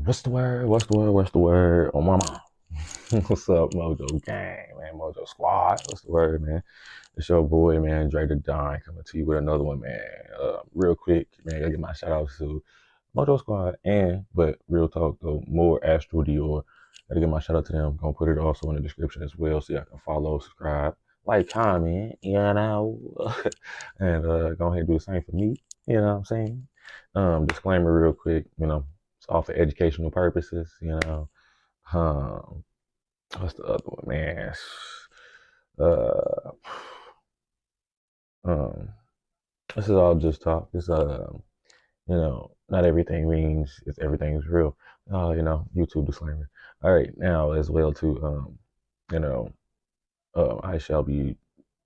What's the word? What's the word? What's the word? Oh, mama. What's up, Mojo Gang, man? Mojo Squad. What's the word, man? It's your boy, man, Dre the Don, coming to you with another one, man. Real quick, man, I gotta get my shout outs to Mojo Squad but real talk, though, more Astro Dior. Gotta get my shout out to them. Gonna put it also in the description as well so y'all can follow, subscribe, like, comment, you know. And go ahead and do the same for me, you know what I'm saying? Disclaimer real quick, it's all for educational purposes, what's the other one, man? Um, this is all just talk. It's not everything means everything's real. YouTube disclaimer. All right, now as well too. I shall be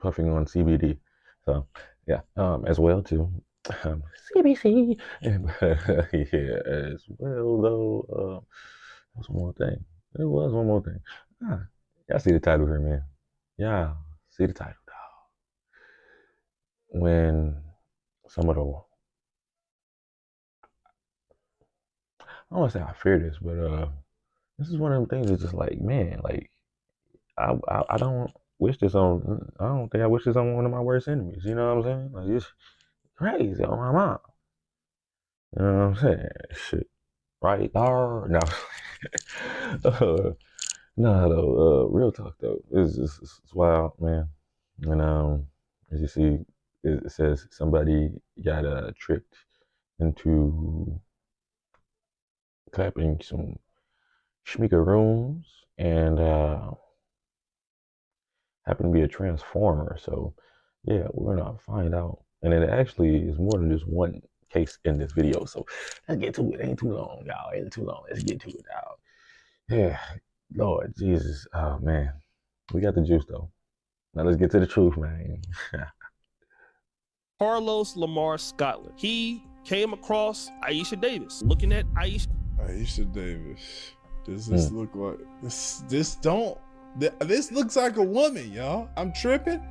puffing on CBD. So yeah, as well too. CBC. Yeah, as well though. What's one more thing? There was one more thing. Y'all see the title here, man. Yeah, see the title, dog. When some of the, I don't want to say I fear this, but this is one of them things that's just like, man, like I don't wish this on. I don't think I wish this on one of my worst enemies. You know what I'm saying? Like it's crazy on my mom. You know what I'm saying? Shit, right there. No, no, though. Real talk though. It's wild, man. And as you see, it says somebody got tricked into clapping some schmeekeroons and happened to be a transformer. So yeah, we're gonna find out. And it actually is more than just one case in this video. So let's get to it. Ain't too long, y'all. Ain't too long. Let's get to it, y'all. Yeah, Lord Jesus. Oh man. We got the juice though. Now let's get to the truth, man. Carlos Lamar Scotland. He came across Aisha Davis. Looking at Aisha Davis. Does this look like this looks like a woman, y'all. I'm tripping.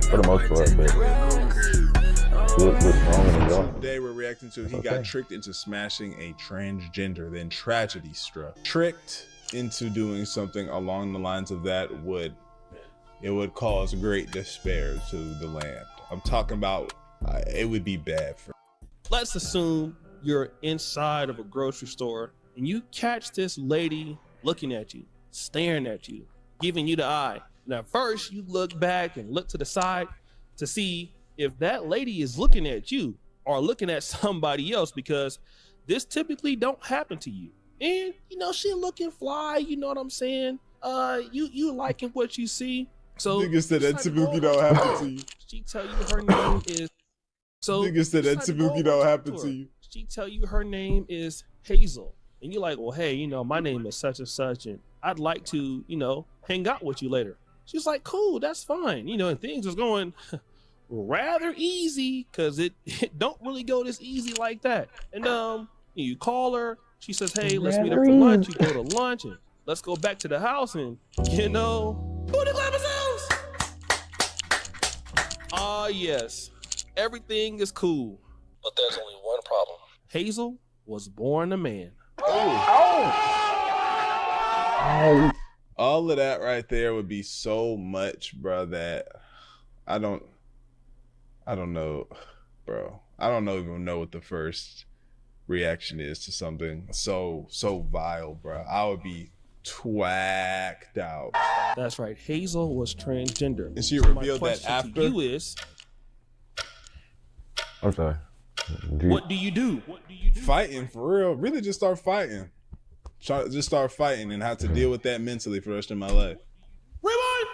For the most part, but today we're reacting to he got tricked into smashing a transgender, then tragedy struck. Tricked into doing something along the lines of that would cause great despair to the land. I'm talking about it would be bad for. Let's assume you're inside of a grocery store and you catch this lady looking at you, staring at you, giving you the eye. Now first you look back and look to the side to see if that lady is looking at you or looking at somebody else, because this typically don't happen to you. And she looking fly, you know what I'm saying? You liking what you see. So niggas said that typically don't happen to you. She tell you her name is niggas said that typically don't happen to you. She tell you her name is Hazel. And you're like, well, hey, my name is such and such, and I'd like to, hang out with you later. She's like, cool, that's fine. And things is going rather easy, because it don't really go this easy like that. And you call her, she says, hey, let's meet up for lunch. You go to lunch, and let's go back to the house, and booty clappers house. Ah, yes, everything is cool. But there's only one problem. Hazel was born a man. Oh. All of that right there would be so much, bro, that I don't know, bro. I don't even know what the first reaction is to something so vile, bro. I would be twacked out. That's right. Hazel was transgender. And she revealed that after. You is, I'm sorry. What do you do? Fighting for real. Really just start fighting. Just start fighting and have to deal with that mentally for the rest of my life. Rewind!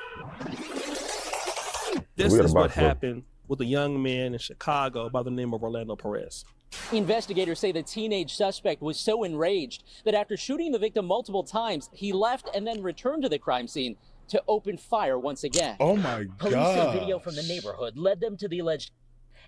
This is what happened with a young man in Chicago by the name of Orlando Perez. Investigators say the teenage suspect was so enraged that after shooting the victim multiple times, he left and then returned to the crime scene to open fire once again. Oh my God. Police say video from the neighborhood led them to the alleged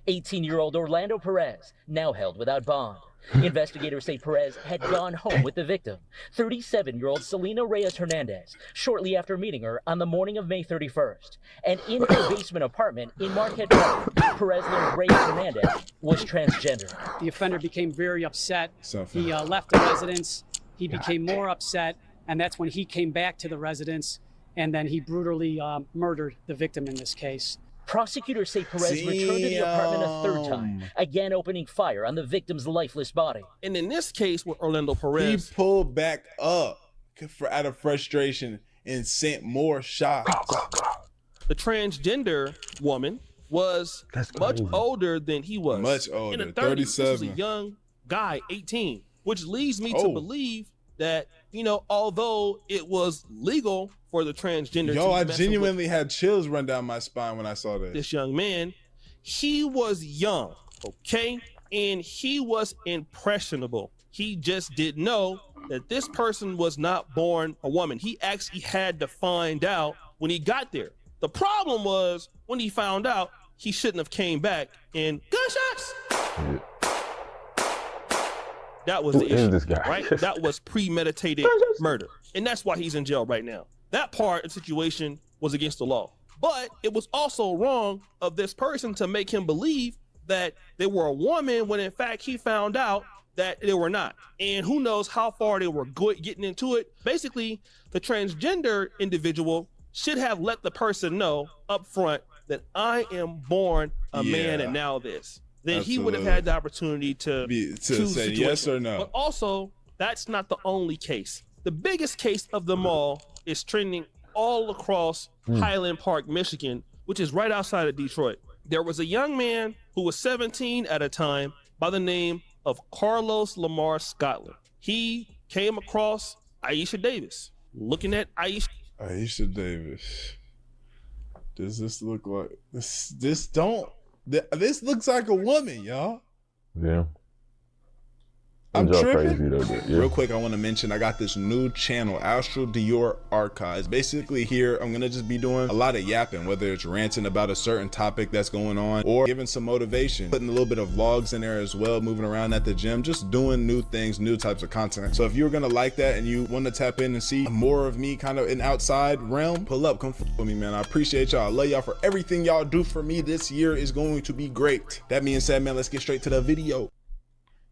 18-year-old Orlando Perez, now held without bond. Investigators say Perez had gone home with the victim, 37-year-old Selena Reyes Hernandez, shortly after meeting her on the morning of May 31st. And in her basement apartment in Marquette Park, Perez learned Reyes Hernandez was transgender. The offender became very upset. He left the residence, he became more upset, and that's when he came back to the residence, and then he brutally murdered the victim in this case. Prosecutors say Perez returned to the apartment a third time, again opening fire on the victim's lifeless body. And in this case with Orlando Perez, he pulled back up out of frustration and sent more shots. The transgender woman was much older than he was. Much older, in the 30s. This was a 37. young guy, 18, which leads me to believe that, you know, although it was legal for the transgender Yo, to I mess genuinely with had chills run down my spine when I saw this young man, he was young, okay? And he was impressionable. He just didn't know that this person was not born a woman. He actually had to find out when he got there. The problem was when he found out, he shouldn't have came back and gunshots. That was the issue, this guy? right? That was premeditated murder. And that's why he's in jail right now. That part of the situation was against the law. But it was also wrong of this person to make him believe that they were a woman when in fact he found out that they were not. And who knows how far they were getting into it. Basically, the transgender individual should have let the person know up front that I am born a man and now this. Then he would have had the opportunity to choose say yes or no. But also, that's not the only case. The biggest case of them all is trending all across Highland Park, Michigan, which is right outside of Detroit. There was a young man who was 17 at a time by the name of Carlos Lamar Scotland. He came across Aisha Davis. Looking at Aisha Davis. Does this look like this looks like a woman, y'all. Yeah. I'm tripping. Crazy though, yeah. Real quick, I want to mention I got this new channel, Astral Dior Archives. Basically here, I'm going to just be doing a lot of yapping, whether it's ranting about a certain topic that's going on or giving some motivation, putting a little bit of vlogs in there as well, moving around at the gym, just doing new things, new types of content. So if you're going to like that and you want to tap in and see more of me kind of in outside realm, pull up, come with me, man. I appreciate y'all. I love y'all for everything y'all do for me. This year is going to be great. That being said, man, let's get straight to the video.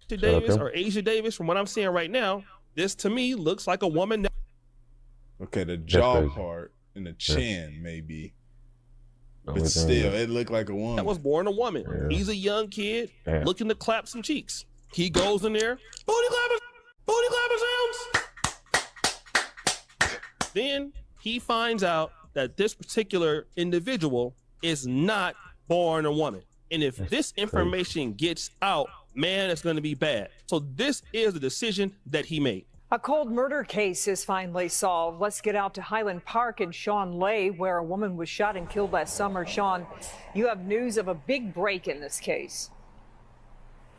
Davis or Asia Davis, from what I'm seeing right now, this to me looks like a woman. Okay, the jaw part and the chin maybe, but still, it looked like a woman that was born a woman. Yeah. He's a young kid looking to clap some cheeks. He goes in there, booty clappers sounds. Then he finds out that this particular individual is not born a woman, and if this information gets out, man, it's going to be bad. So this is the decision that he made. A cold murder case is finally solved. Let's get out to Highland Park in Shawn Lay, where a woman was shot and killed last summer. Shawn, you have news of a big break in this case.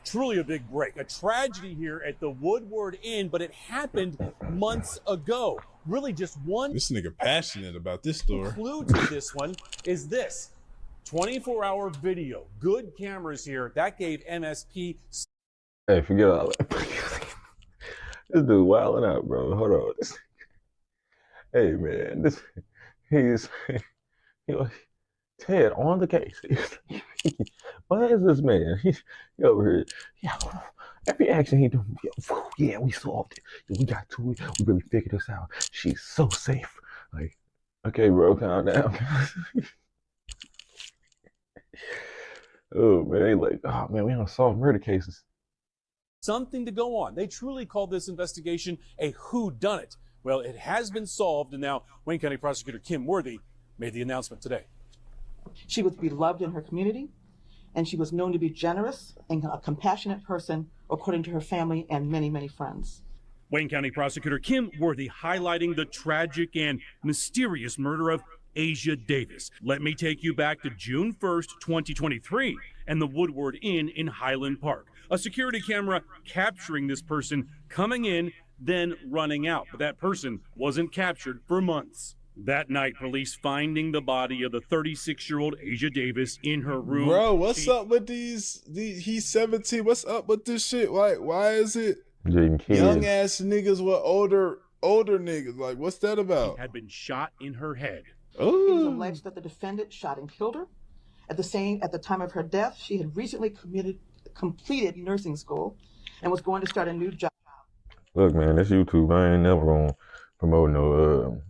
Truly a big break. A tragedy here at the Woodward Inn, but it happened months ago. Really just one. This nigga passionate about this story. Clue to this one is this. 24-hour video, good cameras here. That gave MSP. Hey, forget all that. This dude wilding out, bro. Hold on. Hey, man, he's Ted on the case. Why is this man? He over here. Yeah, every action he do. Yeah, we solved it. We got to it. We really figured this out. She's so safe. Like, okay, bro, calm down. Oh man, like, oh man, we don't solve murder cases. Something to go on. They truly called this investigation a whodunit. Well, it has been solved, and now Wayne County Prosecutor Kim Worthy made the announcement today. She was beloved in her community, and she was known to be generous and a compassionate person, according to her family and many, many friends. Wayne County Prosecutor Kim Worthy highlighting the tragic and mysterious murder of Asia Davis. Let me take you back to June 1st, 2023, and the Woodward Inn in Highland Park. A security camera capturing this person coming in, then running out. But that person wasn't captured for months. That night, police finding the body of the 36-year-old Asia Davis in her room. Bro, what's up with these? He's 17. What's up with this shit? Like, why is it young ass niggas with older niggas? Like, what's that about? She had been shot in her head. It was alleged that the defendant shot and killed her. At the time of her death, she had recently completed nursing school and was going to start a new job. look, man, this YouTube. I ain't never gonna promote no.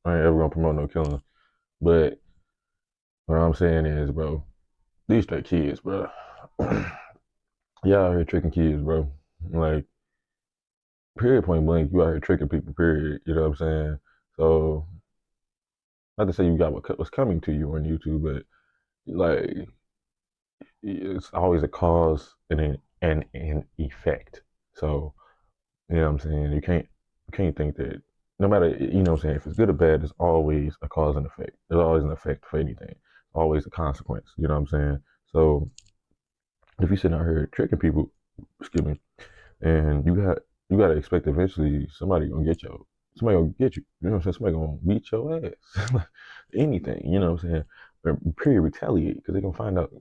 I ain't ever gonna promote no killing. But what I'm saying is, bro, these straight kids, bro. Y'all out here tricking kids, bro. Like, period, point blank, you out here tricking people, period. You know what I'm saying? So, not to say you got what's coming to you on YouTube, but like, it's always a cause and an effect. So, you know what I'm saying? You can't think that no matter, you know what I'm saying, if it's good or bad, there's always a cause and effect. There's always an effect for anything. Always a consequence. You know what I'm saying? So if you're sitting out here tricking people, excuse me, and you gotta expect eventually somebody gonna get you. You know what I'm saying? Somebody gonna beat your ass. Anything, you know what I'm saying? Or period, retaliate because they're gonna find out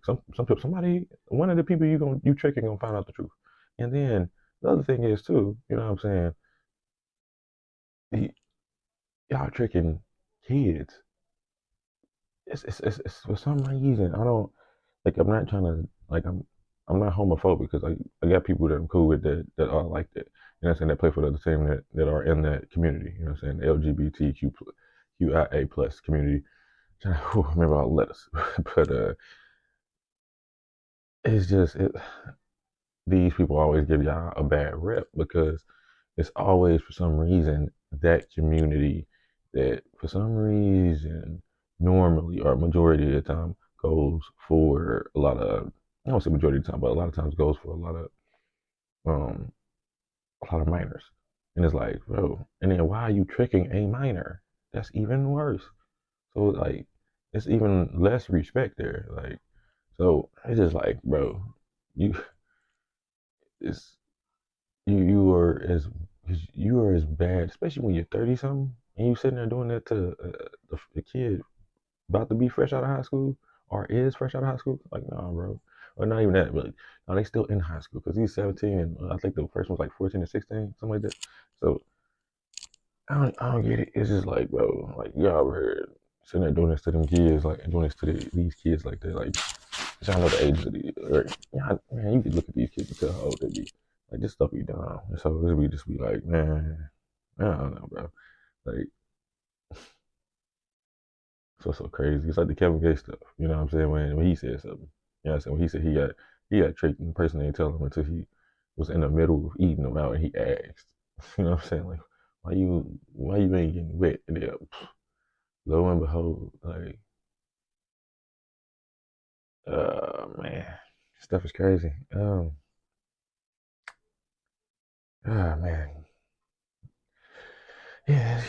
one of the people you tricking gonna find out the truth. And then the other thing is too, you know what I'm saying? Y'all tricking kids. It's for some reason I don't like. I'm not trying to like. I'm not homophobic because I got people that I'm cool with that are like that. You know what I'm saying? That play for the other team that are in that community. You know what I'm saying? The LGBTQIA plus community. Remember all the letters, but it's just these people always give y'all a bad rep because it's always for some reason that community that for some reason normally or majority of the time goes for a lot of I don't say majority of the time, but a lot of times goes for um a lot of minors. And it's like, bro, and then why are you tricking a minor? That's even worse. So like it's even less respect there. Like so it's just like, bro, you it's you are as bad, especially when you're 30 something, and you sitting there doing that to the kid about to be fresh out of high school or is fresh out of high school. Like, nah, bro, or not even that, but no, they still in high school because he's 17 and I think the first one's like 14 or 16, something like that. So I don't get it. It's just like, bro, like y'all over here sitting there doing this to them kids, like and doing this to these kids like that, like. Y'all know the ages of these, or yeah, man, you could look at these kids and tell how old they be. Like this stuff be dumb. And so it would just be like, man, I don't know, bro. Like, so crazy. It's like the Kevin Gates stuff. You know what I'm saying? When he said something. You know what I'm saying? When he said he got tricked and the person didn't tell him until he was in the middle of eating them out and he asked. You know what I'm saying? Like, why you ain't getting wet? And then lo and behold, like, man, stuff is crazy. Man. Yeah,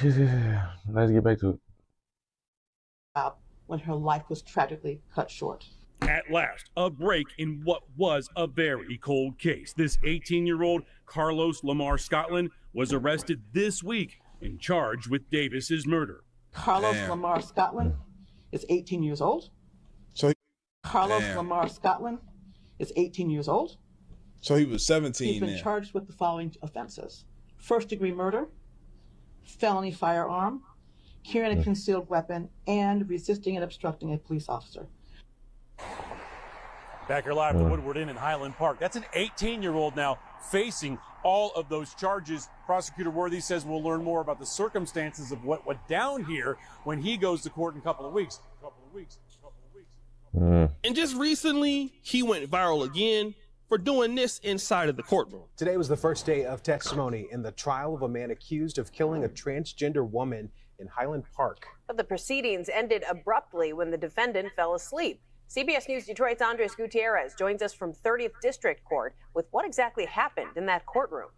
let's get back to it. When her life was tragically cut short. At last, a break in what was a very cold case. This 18-year-old Carlos Lamar Scotland was arrested this week and charged with Davis's murder. Carlos Lamar Scotland is 18 years old. Lamar Scotland is 18 years old. So he was 17 He's been charged with the following offenses: first-degree murder, felony firearm, carrying a concealed weapon, and resisting and obstructing a police officer. Back here live at the Woodward Inn in Highland Park. That's an 18-year-old now facing all of those charges. Prosecutor Worthy says we'll learn more about the circumstances of what went down here when he goes to court in a couple of weeks. And just recently, he went viral again for doing this inside of the courtroom. Today was the first day of testimony in the trial of a man accused of killing a transgender woman in Highland Park. But the proceedings ended abruptly when the defendant fell asleep. CBS News Detroit's Andres Gutierrez joins us from 30th District Court with what exactly happened in that courtroom.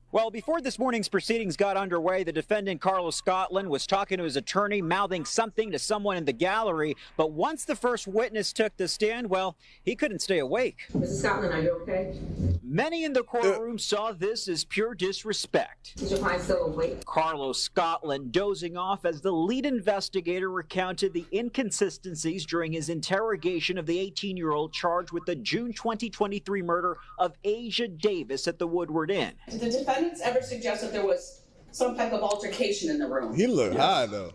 Well, before this morning's proceedings got underway, the defendant, Carlos Scotland, was talking to his attorney, mouthing something to someone in the gallery. But once the first witness took the stand, well, he couldn't stay awake. Mrs. Scotland, are you okay? Many in the courtroom saw this as pure disrespect. Is your client still awake? Carlos Scotland dozing off as the lead investigator recounted the inconsistencies during his interrogation of the 18-year-old charged with the June 2023 murder of Asia Davis at the Woodward Inn. Did the defendants ever suggest that there was some type of altercation in the room? He looked high, though.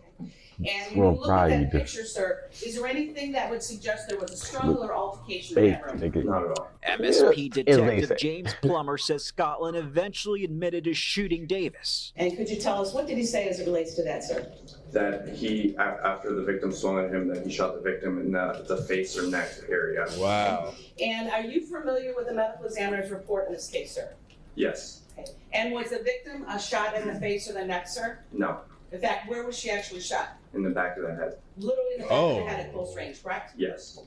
And when you look at that picture, sir, is there anything that would suggest there was a struggle or altercation in that room? Not at all. MSP Detective James Plummer says Scotland eventually admitted to shooting Davis. And could you tell us, what did he say as it relates to that, sir? That he, after the victim swung at him, that he shot the victim in the face or neck area. Wow. And are you familiar with the medical examiner's report in this case, sir? Yes. Okay. And was the victim shot in the face or the neck, sir? No. In fact, where was she actually shot? In the back of the head. Literally in the back of the head at close range, correct? Yes.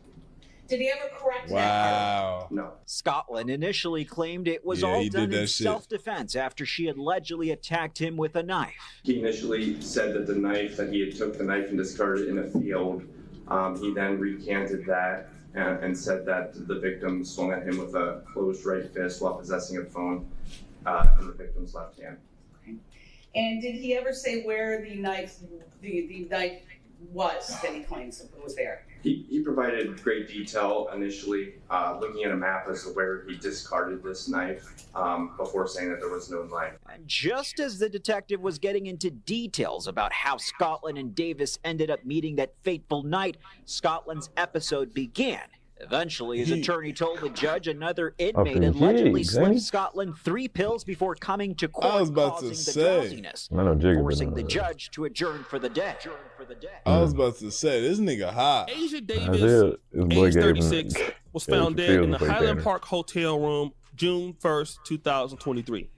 Did he ever correct that? Wow. No. Scotland initially claimed it was all done in self-defense after she allegedly attacked him with a knife. He initially said that the knife, that he had took the knife and discarded it in a field. He then recanted that and said that the victim swung at him with a closed right fist while possessing a phone in the victim's left hand. And did he ever say where the knife was that he claims was there? He provided great detail initially, looking at a map as to where he discarded this knife before saying that there was no knife. And just as the detective was getting into details about how Scotland and Davis ended up meeting that fateful night, Scotland's episode began. Eventually, his attorney told the judge another inmate allegedly slipped Scotland 3 pills before coming to court, causing the drowsiness, forcing the judge to adjourn for the day. I was about to say, this nigga hot. Asia Davis, age 36, was found dead in the Highland Park hotel room June 1st, 2023,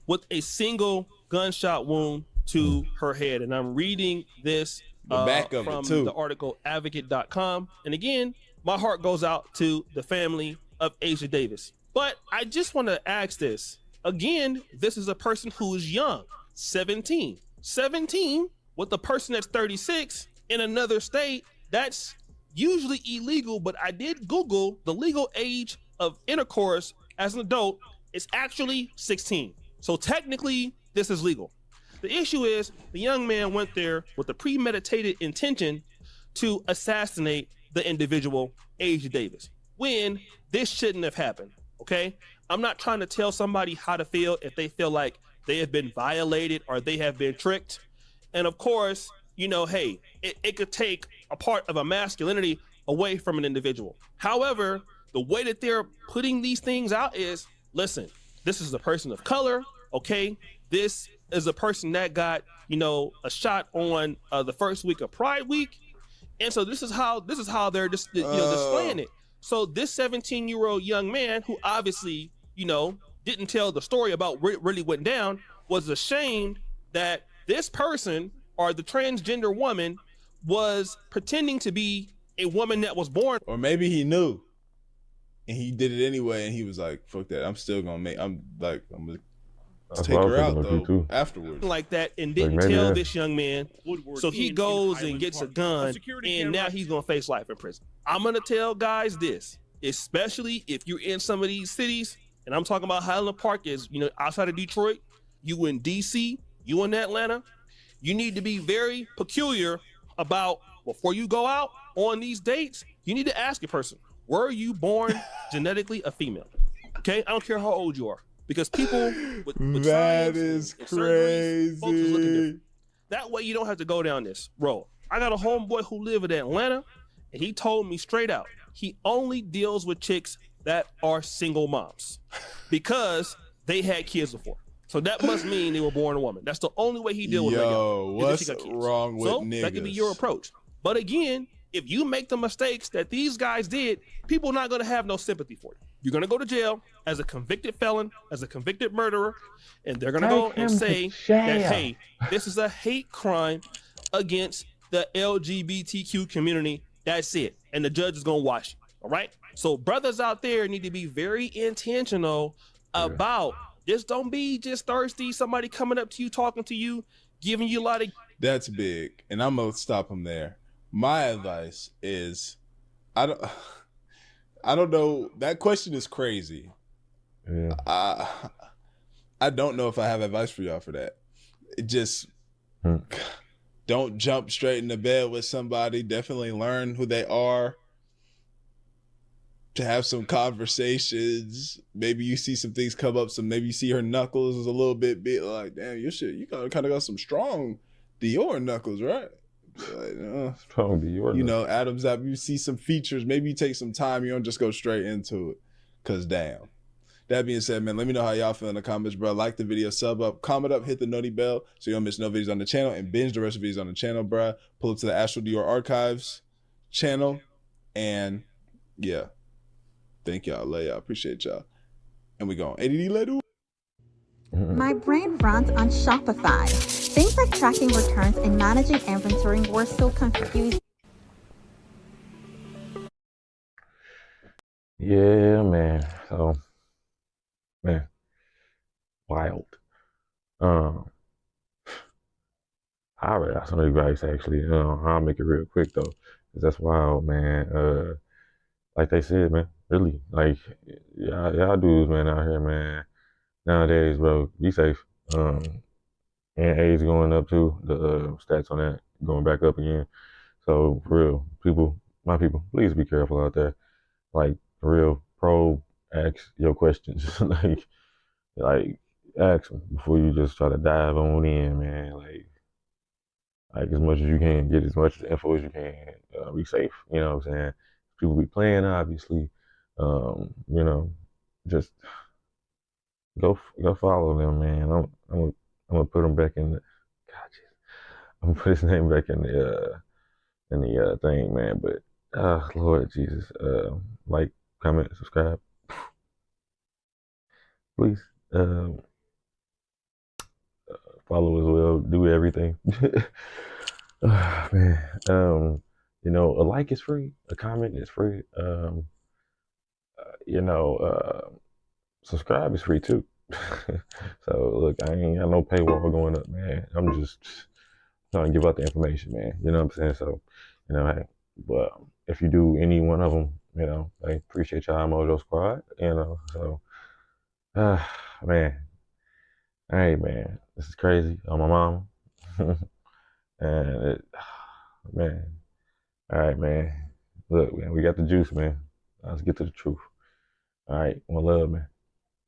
with a single gunshot wound to her head. And I'm reading this the back of from it too. the article advocate.com. And again, my heart goes out to the family of Asia Davis. But I just want to ask this. Again, this is a person who is young, 17. 17 with a person that's 36 in another state, that's usually illegal, but I did Google the legal age of intercourse as an adult is actually 16. So technically, this is legal. The issue is the young man went there with a premeditated intention to assassinate the individual, Asia Davis, when this shouldn't have happened, okay? I'm not trying to tell somebody how to feel if they feel like they have been violated or they have been tricked. And of course, you know, hey, it could take a part of a masculinity away from an individual. However, the way that they're putting these things out is, listen, this is a person of color, okay? This is a person that got, you know, a shot on the first week of Pride Week. And so this is how they're just, you know, displaying it. So this 17-year-old young man who obviously, you know, didn't tell the story about what really went down was ashamed that this person or the transgender woman was pretending to be a woman that was born. Or maybe he knew and he did it anyway and he was like, fuck that. I'm gonna take her out though afterwards. Like that, and didn't tell this young man. So he goes and gets a gun, and now he's gonna face life in prison. I'm gonna tell guys this, especially if you're in some of these cities, and I'm talking about Highland Park is, you know, outside of Detroit, you in DC, you in Atlanta, you need to be very peculiar about before you go out on these dates. You need to ask a person, were you born genetically a female? Okay, I don't care how old you are. Because people with that is crazy. Folks is looking different. That way you don't have to go down this road. I got a homeboy who live in Atlanta, and he told me straight out, he only deals with chicks that are single moms because they had kids before. So that must mean they were born a woman. That's the only way he deals with that. Yo, what's wrong with niggas? That could be your approach. But again, if you make the mistakes that these guys did, people are not going to have no sympathy for you. You're going to go to jail as a convicted felon, as a convicted murderer, and they're going to go and say that, hey, this is a hate crime against the LGBTQ community. That's it. And the judge is going to watch you. All right? So brothers out there need to be very intentional about just don't be just thirsty. Somebody coming up to you, talking to you, giving you a lot of. That's big. And I'm going to stop him there. My advice is, I don't know. That question is crazy. Yeah. I don't know if I have advice for y'all for that. It just don't jump straight into bed with somebody. Definitely learn who they are. To have some conversations. Maybe you see some things come up. Maybe you see her knuckles is a little bit big. Like, damn, your shit, you kind of got some strong Dior knuckles, right? Like, Probably be your you luck. know, Adam's app, you see some features, maybe you take some time, you don't just go straight into it. Cause damn. That being said, man, let me know how y'all feel in the comments, bro. Like the video, sub up, comment up, hit the noti bell so you don't miss no videos on the channel, and binge the rest of the videos on the channel, bro. Pull up to the Astral Dior Archives channel, and yeah. Thank y'all. Love y'all. Appreciate y'all. And we going. ADD later. My brain runs on Shopify. Things like tracking returns and managing inventory were so confusing. Yeah, man. So, man, wild. I already got some advice actually. I'll make it real quick though, 'cause that's wild, man. Like they said, man, really, like y'all dudes, man, out here, man. Nowadays, bro, be safe. And AIDS going up too. The stats on that going back up again. So for real, people, my people, please be careful out there. Like for real, probe, ask your questions. like ask them before you just try to dive on in, man. Like as much as you can, get as much info as you can. Be safe. You know what I'm saying? People be playing, obviously. You know, just go follow them, man. I'm gonna put him back in the. God, I'm gonna put his name back in the thing, man. But Lord Jesus, like, comment, subscribe, please. Follow as well. Do everything. Man, you know, a like is free, a comment is free. You know, subscribe is free too. So look, I ain't got no paywall going up, man. I'm just trying to give out the information, man. You know what I'm saying? So, you know, hey, but if you do any one of them, you know, I appreciate y'all, Mojo Squad. You know, so, man, hey, man, this is crazy on my mom, and it, man, all right, man. Look, man, we got the juice, man. Let's get to the truth. All right, one love, man.